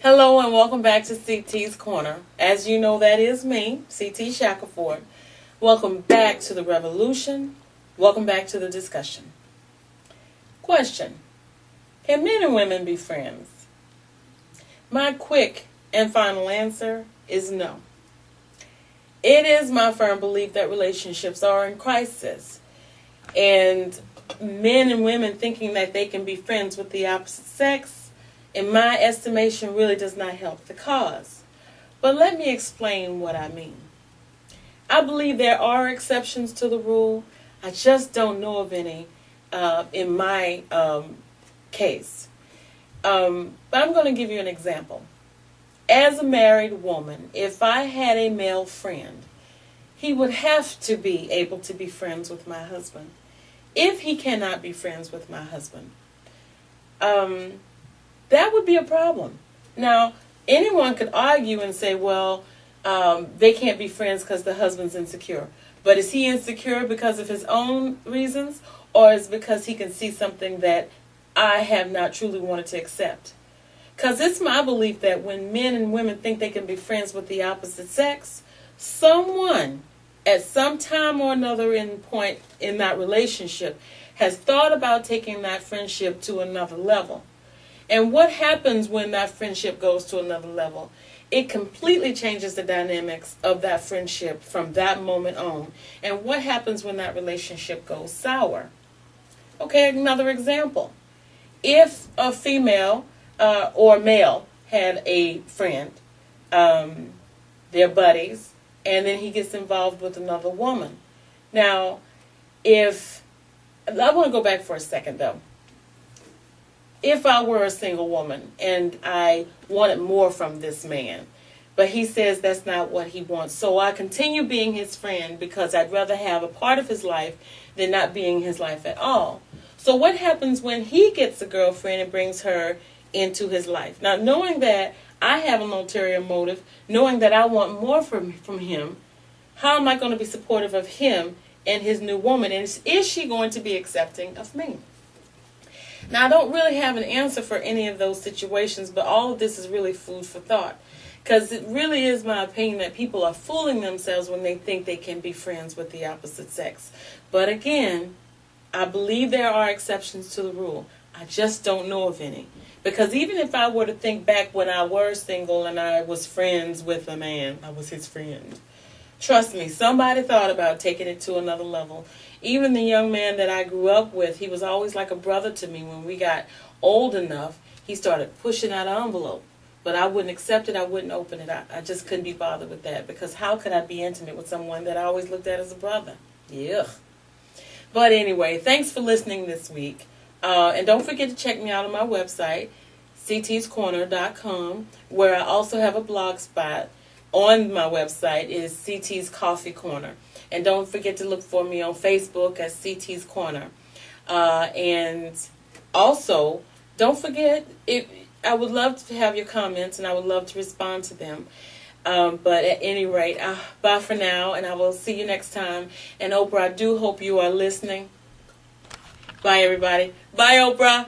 Hello and welcome back to CT's Corner. As you know, that is me, CT Shackleford. Welcome back to the revolution. Welcome back to the discussion. Question: can men and women be friends? My quick and final answer is no. It is my firm belief that relationships are in crisis. And men and women thinking that they can be friends with the opposite sex, in my estimation, really does not help the cause. But let me explain what I mean. I believe there are exceptions to the rule. I just don't know of any in my case. But I'm going to give you an example. As a married woman, if I had a male friend, he would have to be able to be friends with my husband. If he cannot be friends with my husband, that would be a problem. Now, anyone could argue and say, well, they can't be friends because the husband's insecure. But is he insecure because of his own reasons, or is it because he can see something that I have not truly wanted to accept? Because it's my belief that when men and women think they can be friends with the opposite sex, someone at some time or another point in that relationship has thought about taking that friendship to another level. And what happens when that friendship goes to another level? It completely changes the dynamics of that friendship from that moment on. And what happens when that relationship goes sour? Okay, another example. If a female or male had a friend, they're buddies, and then he gets involved with another woman. Now, I want to go back for a second though. If I were a single woman and I wanted more from this man, but he says that's not what he wants, so I continue being his friend because I'd rather have a part of his life than not being his life at all. So what happens when he gets a girlfriend and brings her into his life? Now, knowing that I have an ulterior motive, knowing that I want more from him, how am I going to be supportive of him and his new woman? And is she going to be accepting of me? Now, I don't really have an answer for any of those situations, but all of this is really food for thought. Because it really is my opinion that people are fooling themselves when they think they can be friends with the opposite sex. But again, I believe there are exceptions to the rule. I just don't know of any. Because even if I were to think back when I was single and I was friends with a man, I was his friend. Trust me, somebody thought about taking it to another level. Even the young man that I grew up with, he was always like a brother to me. When we got old enough, he started pushing out an envelope. But I wouldn't accept it. I wouldn't open it. I just couldn't be bothered with that. Because how could I be intimate with someone that I always looked at as a brother? Yuck. But anyway, thanks for listening this week. And don't forget to check me out on my website, ctscorner.com, where I also have a blog spot. On my website is CT's Coffee Corner. And don't forget to look for me on Facebook as CT's Corner. And also, don't forget, I would love to have your comments and I would love to respond to them. But at any rate, bye for now, and I will see you next time. And Oprah, I do hope you are listening. Bye, everybody. Bye, Oprah.